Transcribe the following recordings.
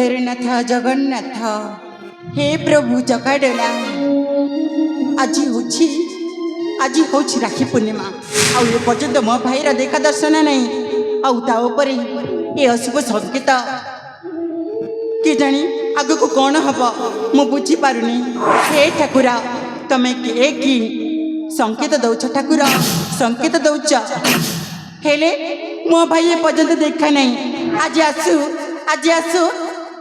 जगन्नाथ जगन्नाथ हे प्रभु जगाडला आज हूँ राखी पूर्णिमा आउ ए पर्यंत मो भाईर देखा दर्शन नहीं आउे ये अशुभ संकेत कि जानी आग को कौन हम मु बुझी पारुनी हे ठाकुर तमे किए कि संकेत दौच ठाकुर संकेत दौच हेले मो भाई ए पर्यंत देखा नहीं आज आसु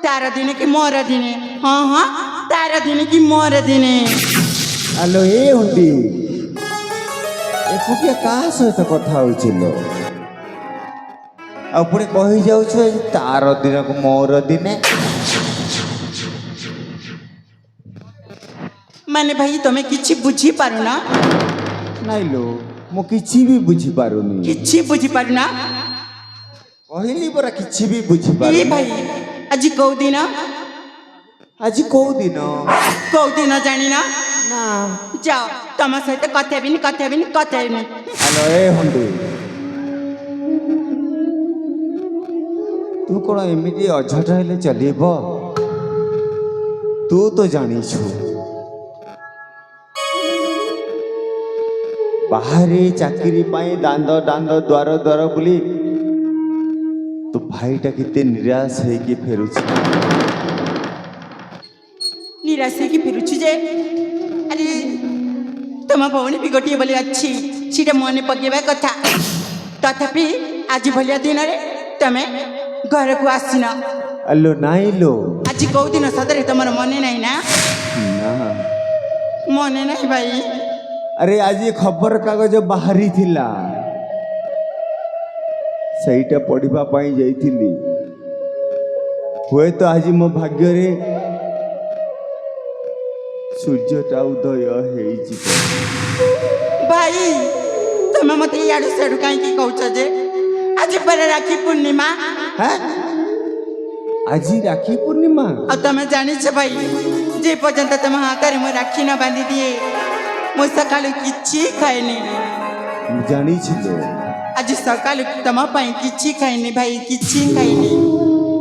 तार दिन कि मोर दिने हाँ हाँ तार दिन कि मोर दिने आलो ए हुंडी एकुटिया का सहित कथा होचिलो आ पुणी कहि जाउछ तार दिन को मोर दिने माने भाई तमे किछि बुझी पारुना नाइ लो मो किछि भी बुझी पारुनी किछि बुझी पारुना कहली बरा किछि भी बुझी ए पारुनी भाई आज कौ दिन जानी ना ना जाओ तम सहित कथे भी नहीं आलो ए हुंडी तू कौन एमती अझट हेले चलीब तू तो जानिछु बाहरी चाकरी पाई दांद दांद द्वार द्वार बुली तो भाईटा कितने निराश है कि फेरुछि निराश की फिरुछु जे अरे तुम भौणी भी गोटे बोली अच्छी सीटा मन पकेबा कथा तथापि आज भलिया दिन रे तमे घर को आसीना अल्लो नाई लो आज कौ दिन सदरे तुम मने नहीं ना ना मने नहीं भाई अरे आज ये खबर कागज बाहरी थिला सहीटा पढ़िबा पाई जाइथिली हुए तो आज मो भाग्य रे सूर्यटा उदय हेइछि भाई तुम मत इाड़ू सेड़ू कहीं कहूच जे आज पर राखी पूर्णिमा हैं आज राखी पूर्णिमा और तुम जानी भाई जे पर्यंत तुम हाथ में राखी न बांधी दिए मु सका कि खाएनी जानी छिलो आज सका तुम कि खाइनी भाई कि खाइनी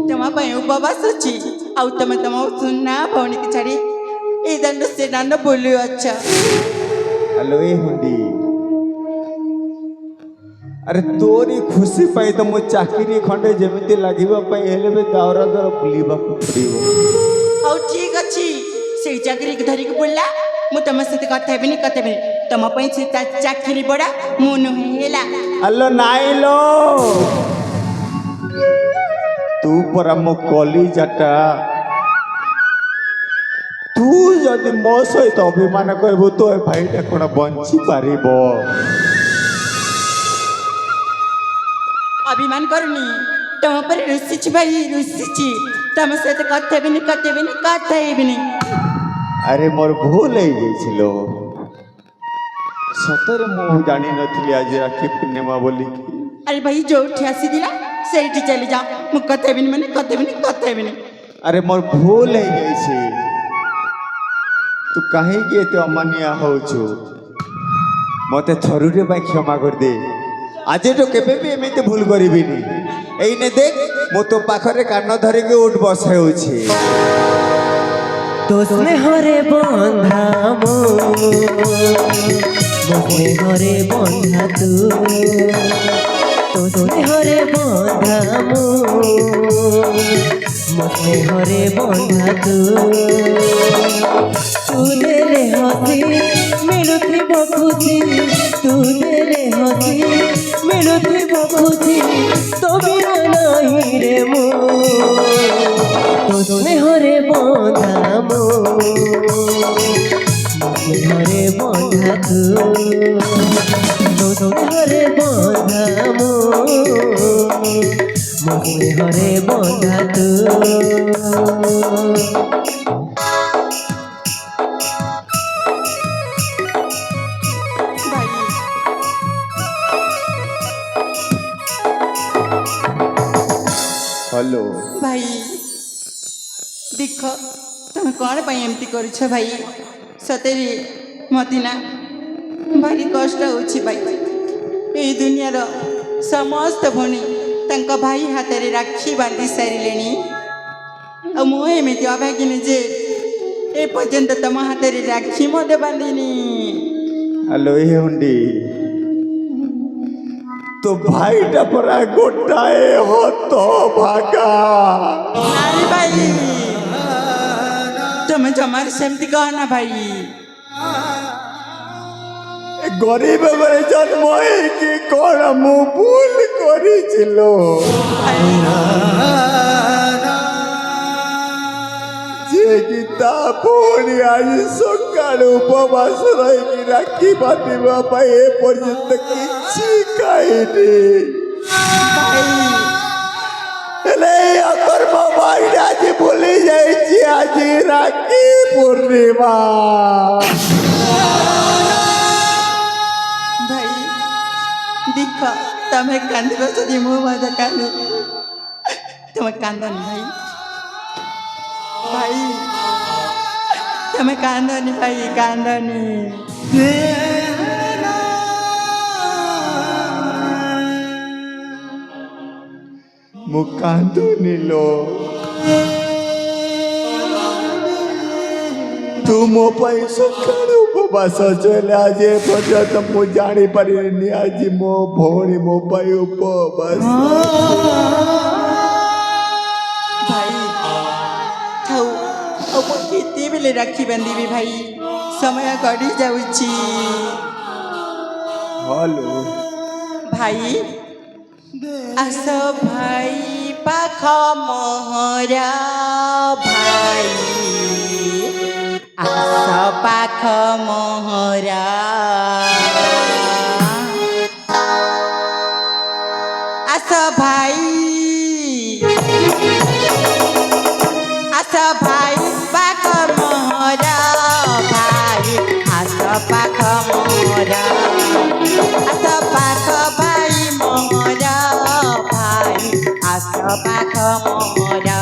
तुम उपवास अच्छी आउ तुम तुम सुना भौणी की छाड़ी ए दंड से दंड बोलू अच्छा हेलो ए हुंडी अरे तोरी खुशी पाई तो मो चाकरी खंडे जेमिति लागिबा पाई हेले बे दावरा दर बुलीबा को पड़िबो आउ ठीक अच्छी से चाकरी के धरी के बोलला मु तुम सहित कथा भी नहीं तुम से चाकरी बड़ा मु नुहेला अल्लो नाई लो तू परा मो कली जाटा तू जदि मो सहित अभिमान करबो तो ए भाईटा कोन बंची पारिबो अभिमान करनी तुम पर रुसी भाई रुसी तुम सहित कथा भी नहीं अरे मोर भूल है जाइछिलो सतरे मो जानी नथली आज राखी पूर्णिमा बोली अरे भाई जो आसी दिला सेठी चली जा मु कथे भी नहीं अरे मोर भूल है जाइछी तू काहे के एते अमानिया होछु मते थरुरे भाई क्षमा कर दे आज तो केबे भी एमिते भूल करिबिनी एइने देख मो तो पाखरे कान धरि के उठ बसे होछि तो स्नेहरे बंधामो स्नेहरे बंधा तू तो स्नेहरे बंधामो स्नेहरे बंधा तू तूने रे हसी मिलुथी बखुची तूने रे हसी मिलुथी बखुची तो बिना नहीं रे मो तो स्नेहरे बंधामो स्नेहरे बंधा तू तो स्नेहरे बंधामो स्नेहरे बंधा तू हेलो भाई देख तुम कौन एमती कर भाई सतेरे मदिना भारी कष्ट होछि भाई ये दुनियार समस्त भणी तांका भाई हाथ में राखी बांधी सारे ଆଉ ମୁଁ ଏମିତି ଅଭାଗିନି ଯେ ଏ ପର୍ଯ୍ୟନ୍ତ ତମ ହାତରେ ରାକ୍ଷୀ ମଧ୍ୟ ବାନ୍ଧିନି। ଆଲୋ ଏ ହୁଣ୍ଡି ତୋ ଭାଇଟା ପରା ଗୋଟାଏ ହତ ଭାଗା। ନାଇଁ ଭାଇ, ତମେ ଜମାରୁ ସେମିତି କହନା ଭାଇ। ଏ ଗରିବ ଘରେ ଜନ୍ମ ହେଇକି କଣ ମୁଁ ଭୁଲ କରିছিলো? ଯେ କି ତା ପୁଣି ଆଜି ସକାଳୁ ଉପବାସ ରହିକି ରାକ୍ଷୀ ବାନ୍ଧିବା ପାଇଁ ଏ ପର୍ଯ୍ୟନ୍ତ କିଛି ଖାଇନି। ହେଲେ ଅକର୍ମ ଭାଇଟା ଆଜି ଭୁଲି ଯାଇଛି ଆଜି ରାକ୍ଷୀ ପୂର୍ଣ୍ଣିମା। ଭାଇ ଦେଖ, ତମେ କାନ୍ଦିବ ଯଦି ମୁଁ ମଧ୍ୟ କାନ୍ଦେ। ତମେ କାନ୍ଦନି ଭାଇ, ଭାଇ ତମେ କାନ୍ଦନି ଭାଇ, କାନ୍ଦନି। ମୁଁ କାନ୍ଦୁନି ଲୋ, ତୁ ମୋ ପାଇଁ ସକାଳୁ ଉପବାସ ଚলে ଆଜି ଏପର୍ଯ୍ୟନ୍ତ ମୁଁ ଜାଣିପାରିନି ଆଜି ମୋ ଭଉଣୀ ମୋ ପାଇଁ ଉପବାସ। ଭାଇ ଥାଉ, ଆଉ ମୁଁ କେତେବେଳେ ରାକ୍ଷୀ ବାନ୍ଧିବି ଭାଇ, ସମୟ ଗଡ଼ି ଯାଉଛି। ହଲୋ ଭାଇ ଆସ ଭାଇ ପାଖ ମୋହରା, ଭାଇ ଆସ ପାଖ ମୋହରା। ଆସ ଭାଇ, ଆସ ଭାଇ ପାଖ ମୋହରା, ଭାଇ ଆସ ପାଖ ମୋହରା। ଆସ ପାଖ ଭାଇ ମୋହରା, ଭାଇ ଆସ ପାଖ ମୋହରା।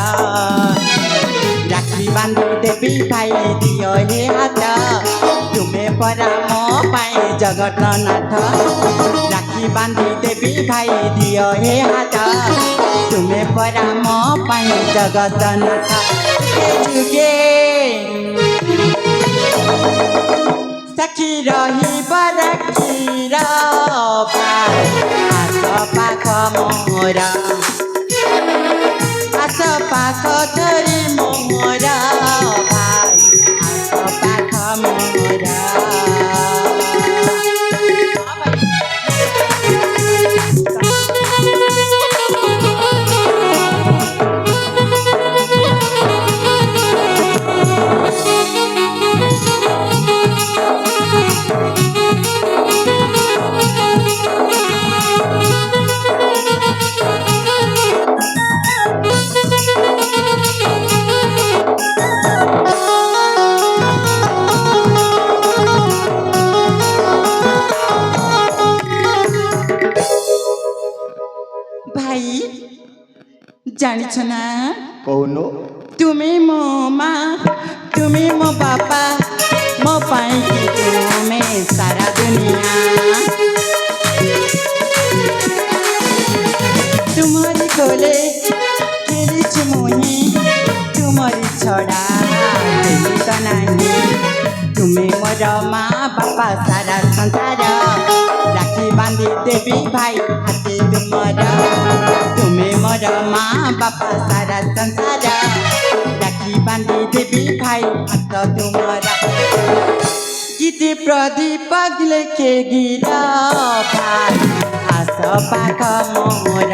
ରାକ୍ଷୀ ବାନ୍ଧି ଦେବି ଭାଇ ଦିଅ ହେ ହାତ, ତୁମେ ପରା ମୋ ପାଇଁ ଜଗନ୍ନାଥ। ରାକ୍ଷୀ ବାନ୍ଧି ଦେବି ଭାଇ ଦିଅ ହେ ହାତ, ତୁମେ ପରା ମୋ ପାଇଁ ଜଗନ୍ନାଥ। ଯୁଗେ ସାକ୍ଷୀ ରହିବ ରାକ୍ଷୀର, ଭାଇ ଆସ ପାଖ ମୋହରା। ଆସ ପାଖ ଧରି ମୋହରା, ଭାଇ ଆସ ପାଖ ମୋହରା। ভাই জানিছ না, କହୁନୁ তুমি ମୋ ମା, তুমি ମୋ ବାପା, ମୋ ପାଇଁ କି ତୁମେ ସାରା ଦୁନିଆ। ତୁମରି କୋଲେ ଖେଳିଛି ମୁହିଁ, ତୁମରି ଛଡ଼ା କେହି ତ ନାହିଁ। ତୁମେ ମୋର ମା ବାପା ସାରା ସଂସାର, ରାକ୍ଷୀ ବାନ୍ଧି ଦେବି ଭାଇ ହାତେ ତୁମର। ତୁମେ ମୋର ମା ବାପା ସାରା ସଂସାର, ରାକ୍ଷୀ ବାନ୍ଧି ଦେବି ଭାଇ ହାତ ତୁମର। ଗୀତି ପ୍ରଦୀପ ଲେଖେ ଗିର, ଭାଇ ଆସ ପାଖ ମୋହର।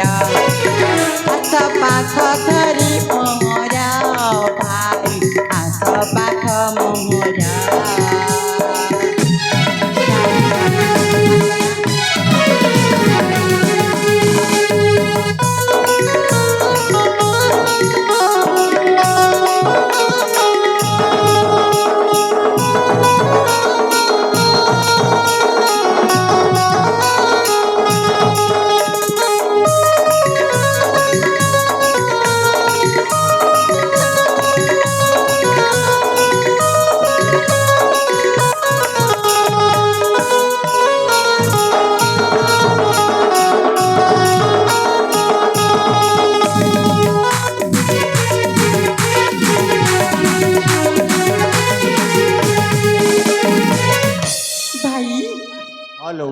ଆସ ପାଖ ଧରି ମୋହର, ଭାଇ ଆସ ପାଖ ମୋହର।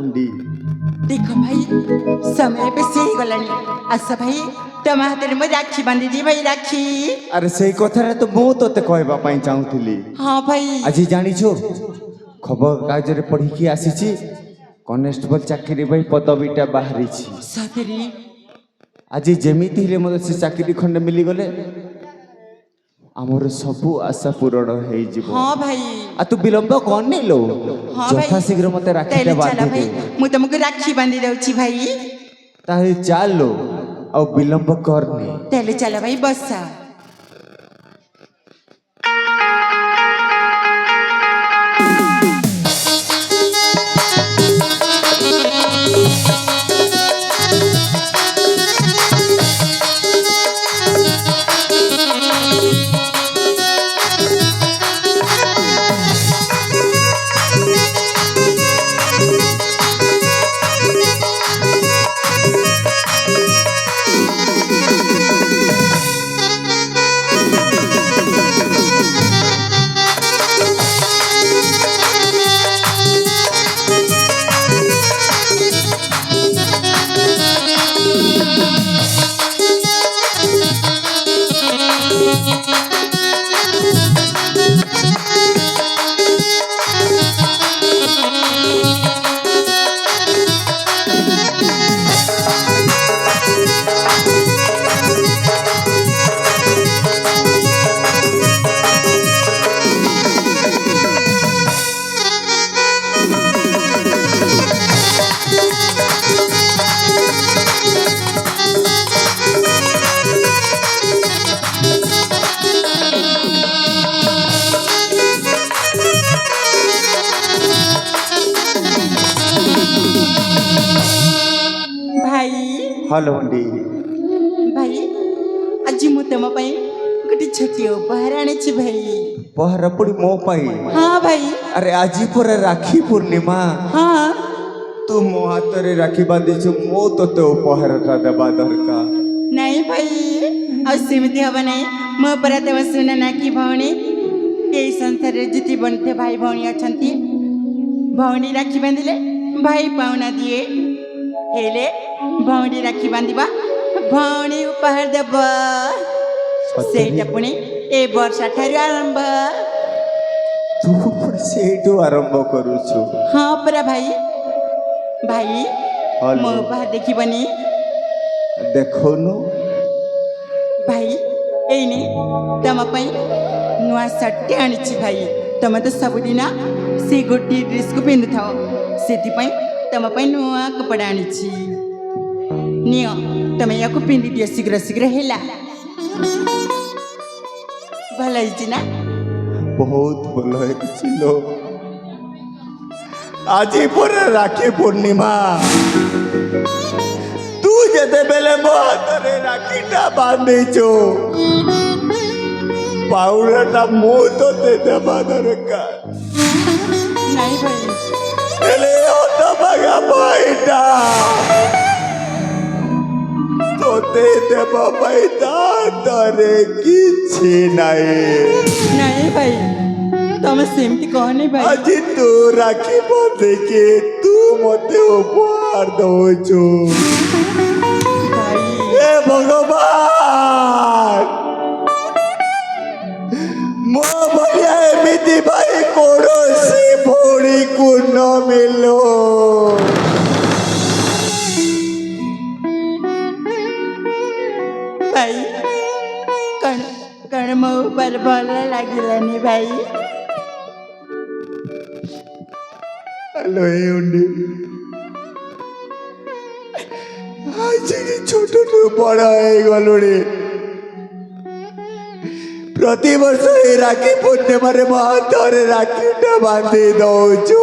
ଭଣ୍ଡି देख भाई समय बेसी गलानी आस भाई तम हाथ में राखी बांधी दी भाई राखी ଆରେ ସେଇ କଥାରେ ତ ମୁଁ ତୋତେ କହିବା ପାଇଁ ଚାହୁଁଥିଲି हाँ भाई ଆଜି ଜାଣିଛୁ ଖବର କାଗଜରେ ପଢ଼ିକି ଆସିଛି କନେଷ୍ଟବଲ ଚାକିରି ପାଇଁ ପଦବୀଟା ବାହାରିଛି सतरी ଆଜି ଯେମିତି ହେଲେ ମୋତେ ସେ ଚାକିରି ଖଣ୍ଡେ ମିଳିଗଲେ ଆମର ସବୁ ଆଶା ପୂରଣ ହେଇଯିବ हाँ भाई ଆଉ ତୁ ବିଳମ୍ବ କରନି ଲୋ हाँ ଯଥା भाई ଶୀଘ୍ର ମୋତେ ରାକ୍ଷୀଟା चला ବାନ୍ଧି भाई ଦେ मु तुमको राखी बांधी दउची भाई ତାହେଲେ ଚାଲ ଲୋ ଆଉ ବିଳମ୍ବ କରନି तेले चला भाई बस भाई ହଲୋ ଭଣ୍ଡି भाई आज मु तुम ପାଇଁ ଗୋଟେ ଛୋଟିଆ ଉପହାର ଆଣିଛି ଭାଇ ପହର ପୁଣି ମୋ ପାଇଁ हाँ भाई ଆରେ ଆଜି ପରେ ରାକ୍ଷୀ ପୂର୍ଣ୍ଣିମା हाँ ତୁ ମୋ ହାତରେ ରାକ୍ଷୀ ବାନ୍ଧିଛୁ ମୁଁ ତୋତେ ଉପହାରଟା ଦେବା ଦରକାର नहीं भाई ଆଉ ସେମିତି ହବ ନାହିଁ ମୋ ପରା ତମ ସୁନା ନାକି ଭଉଣୀ ଏଇ ସଂସାରରେ ଯେତେ ବନ୍ଧୁ ଭାଇ ଭଉଣୀ ଅଛନ୍ତି ଭଉଣୀ ରାକ୍ଷୀ ବାନ୍ଧିଲେ ଭାଇ ପାଉଣା ଦିଏ ହେଲେ ଭଉଣୀ ରାକ୍ଷୀ ବାନ୍ଧିବା ଭଉଣୀ ଉପହାର ଦେବ ସେଇଟା ପୁଣି ଏ ବର୍ଷ ଠାରୁ ଆରମ୍ଭ ତୁ ପୁଣି ସେଇଠୁ ଆରମ୍ଭ କରୁଛୁ ହଁ ପରା ଭାଇ ଭାଇ ହଲୋ। ମୋ ଉପହାର ଦେଖିବନି ଦେଖୁନୁ ଭାଇ ଏଇନେ ତମ ପାଇଁ ନୂଆ ଶାର୍ଟଟେ ଆଣିଛି ଭାଇ ତମେ ତ ସବୁଦିନ ସେ ଗୋଟିଏ ଡ୍ରେସ୍କୁ ପିନ୍ଧୁଥାଅ ସେଥିପାଇଁ ତମ ପାଇଁ ନୂଆ କପଡ଼ା ଆଣିଛି ନିଅ ତମେ ୟାକୁ ପିନ୍ଧି ଦିଅ ଶୀଘ୍ର ଶୀଘ୍ର ହେଲା ଭଲ ହେଇଛି ନା ବହୁତ ଭଲ ହେଇଛି ଲୋ ଆଜି ପରେ ରାକ୍ଷୀ ପୂର୍ଣ୍ଣିମା ତୁ ଯେତେବେଳେ ମୋ ହାତରେ ରାକ୍ଷୀଟା ବାନ୍ଧିଛୁ ପାଉଡ଼ାଟା ମୁଁ ତୋତେ ଦେବା ଦରକାର ନାଇଁ ଭାଇ ହେଲେ ଅଧଭାଗା ଭାଇଟା ତୋତେ ଦେବା ପାଇଁ ତା ହାତରେ କିଛି ନାହିଁ ନାଇଁ ଭାଇ ତମେ ସେମିତି କହନି ଭାଇ ଆଜି ତୁ ରାକ୍ଷୀ ବାନ୍ଧିକି ତୁ ମତେ ଉପହାର ଦଉଛୁ ଭାଇ ହେ ଭଗବାନ ମୋ ଭଳିଆ ଏମିତି ଭାଇ କୌଣସି ଭଉଣୀକୁ ନ ମିଳୁ ଭାଇ କଣ କଣ ମୋ ଉପରେ ଭଲ ଲାଗିଲାନି ଭାଇ ହ୍ୟାଲୋ ଏଉଣ୍ଡି ଆଜି ଛୋଟଠୁ ବଡ଼ ହେଇଗଲୁଣି ପ୍ରତିବର୍ଷ ଏଇ ରାକ୍ଷୀ ପୂର୍ଣ୍ଣିମାରେ ମୋ ହାତରେ ରାକ୍ଷୀଟା ବାନ୍ଧି ଦଉଛୁ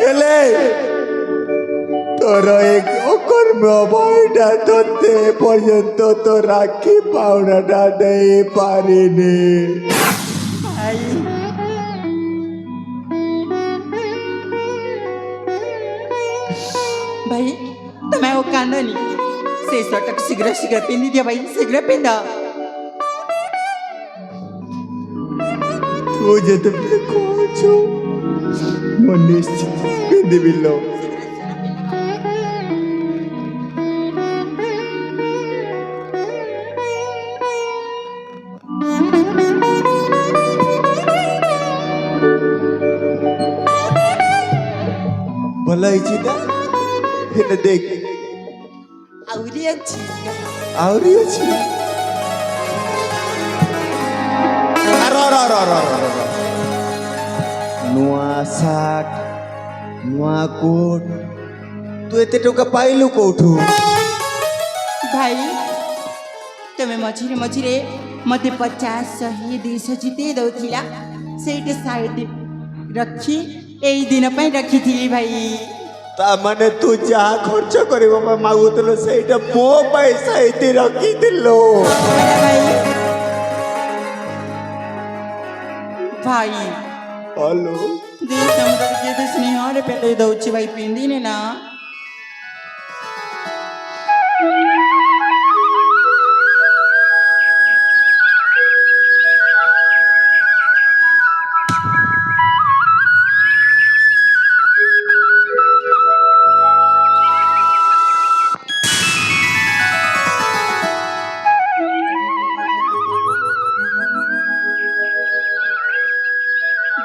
ହେଲେ ତୋର ଏକ ଅକର୍ମ ଭାଇଟା ତୋତେ ପର୍ଯ୍ୟନ୍ତ ତୋ ରାକ୍ଷୀ ପାଉଣାଟା ଦେଇପାରିନି ଭାଇ ଭାଇ ତମେ ଆଉ କାନ୍ଦନି ସେ ସଟକୁ ଶୀଘ୍ର ଶୀଘ୍ର ପିନ୍ଧି ଦିଅ ଭାଇ ଶୀଘ୍ର ପିନ୍ଧ ତୁ ଯେତେବେଳେ କହୁଛୁ ମୁଁ ନିଶ୍ଚୟ ପିନ୍ଧିବି ଲୋ। ଭଲ ହେଇଛି ତ ହେଲେ ଦେଖ ଆହୁରି ଅଛି ଆହୁରି ଅଛି। ନୂଆ ସାର୍ଟ ନୂଆ କୋଟ ତୁ ଏତେ ଟଙ୍କା ପାଇଲୁ କୋଉଠୁ? ଭାଇ ତମେ ମଝିରେ ମଝିରେ ମତେ 50 100 200 ଜିତେଇ ଦଉଥିଲା ସେଇଠି ସାଇଡ୍ ରଖି ଏଇ ଦିନ ପାଇଁ ରଖିଥିଲି ଭାଇ। ତା ମାନେ ତୁ ଯାହା ଖର୍ଚ୍ଚ କରିବା ପାଇଁ ମାଗୁଥିଲୁ ସେଇଟା ମୋ ପଇସା ଏତେ ରଖିଥିଲୁ। ଭାଇ ଭାଇ ହଲୋ ଦେଇ ତମର କେତେ ସ୍ନେହରେ ପେଟେଇ ଦଉଛି ଭାଇ ପିନ୍ଧିନେ ନା।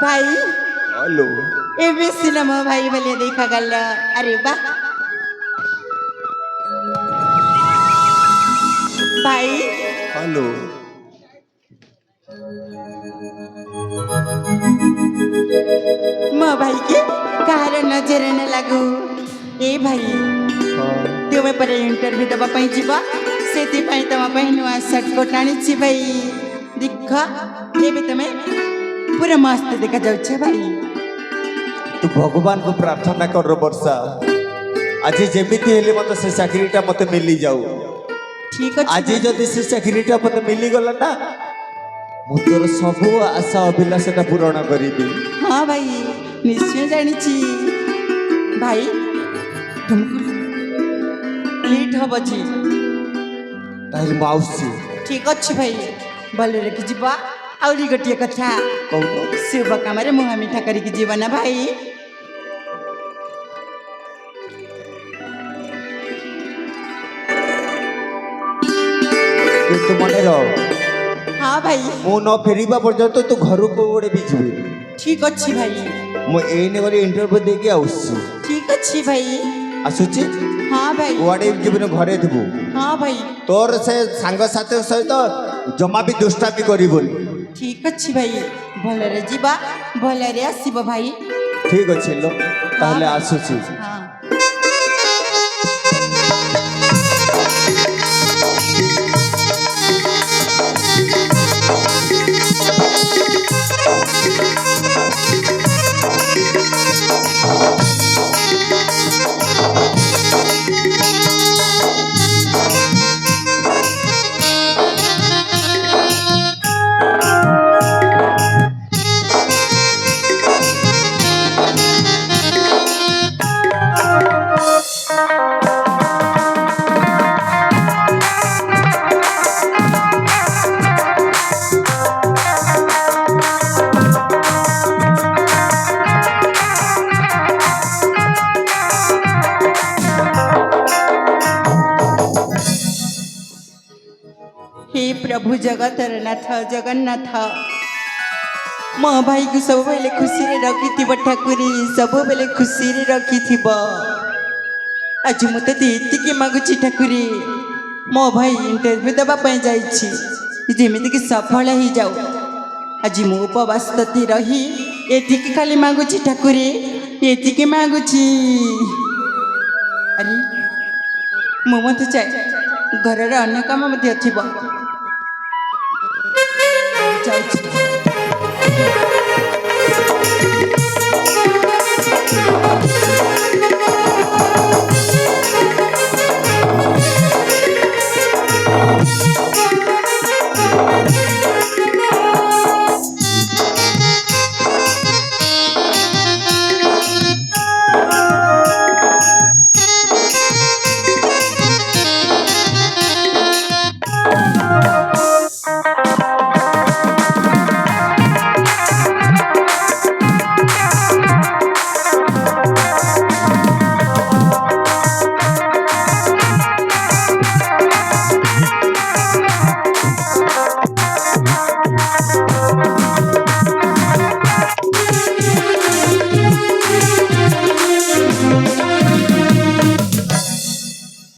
भाई ହଲୋ ଏବେ ସିନା ମୋ ଭାଇ ଭଳିଆ ଦେଖାଗଲ। ଆରେ ବା ଭାଇ ହଲୋ ମୋ ଭାଇ କି କାହାର ନଜର ନ ଲାଗୁ। ଏ ଭାଇ ତୁମେ ପରେ ଇଣ୍ଟରଭ୍ୟୁ ଦେବା ପାଇଁ ଯିବ ସେଥିପାଇଁ ତମ ପାଇଁ ନୂଆ ସାର୍ଟ କୋଟ ଆଣିଛି ଭାଇ। ଦେଖ ଏବେ ତମେ ପୁରା ମସ୍ତ ଦେଖାଯାଉଛ ଭାଇ। ତୁ ଭଗବାନଙ୍କୁ ପ୍ରାର୍ଥନା କର ବର୍ଷା ଆଜି ଯେମିତି ହେଲେ ମତେ ସେ ଚାକିରିଟା ମତେ ମିଳିଯାଉ। ଠିକ ଅଛି ଆଜି ଯଦି ସେ ଚାକିରିଟା ମତେ ମିଳିଗଲା ନା ମୁଁ ତୋର ସବୁ ଆଶା ଅଭିଳାଷଟା ପୂରଣ କରିବି। ହଁ ଭାଇ ନିଶ୍ଚୟ ଜାଣିଛି ଭାଇ ତୁମକୁ ଲେଟ୍ ହବ ଯେ ତାହେଲେ ମୁଁ ଆସୁଛି। ଠିକ ଅଛି ଭାଇ ଭଲରେ ରଖି ଯିବ। ଆହୁରି ଗୋଟିଏ କଥା କହୁନ ଶୁଭ କାମରେ ମୁହଁ ମିଠା କରିକି ଯିବ ନା ଭାଇ। କିନ୍ତୁ ମନେ ରହ ହଁ ଭାଇ ମୁଁ ନ ଫେରିବା ପର୍ଯ୍ୟନ୍ତ ତୁ ଘରକୁ ଗୋଟେ ବି ଯିବି। ଠିକ ଅଛି ଭାଇ ମୁଁ ଏଇନେ କରି ଇଣ୍ଟରଭ୍ୟୁ ଦେଇକି ଆସୁଛି। ଠିକ ଅଛି ଭାଇ। ଆସୁଛି ହଁ ଭାଇ କୁଆଡ଼େ ଯିବୁନି ଘରେ ଥିବୁ। ହଁ ଭାଇ ତୋର ସେ ସାଙ୍ଗସାଥି ସହିତ ଜମା ବି ଦୁଷ୍ଟାମି କରିବୁନି। ଠିକ ଅଛି ଭାଇ ଭଲରେ ଯିବା ଭଲରେ ଆସିବ ଭାଇ। ଠିକ ଅଛି ଲୋ ତାହେଲେ ଆସୁଛି। ହଁ हे प्रभु जगतर नाथ जगन्नाथ मो भाई को सब बेले खुशी रे रखिथिब ठाकुरी सब बेले खुशी रे रखिथिब। आज मु तते एतिके मागुची ठाकुरी मो भाई इंटरव्यू दबा पई जाईछि जेमिति कि सफल ही जाऊ। आज मु उपवास तती रही एतिके खाली मागुची ठाकुरी एतिके मागुची। अरे मु मते चाहे घरर अन्य काम मध्ये थिब जाऊछि।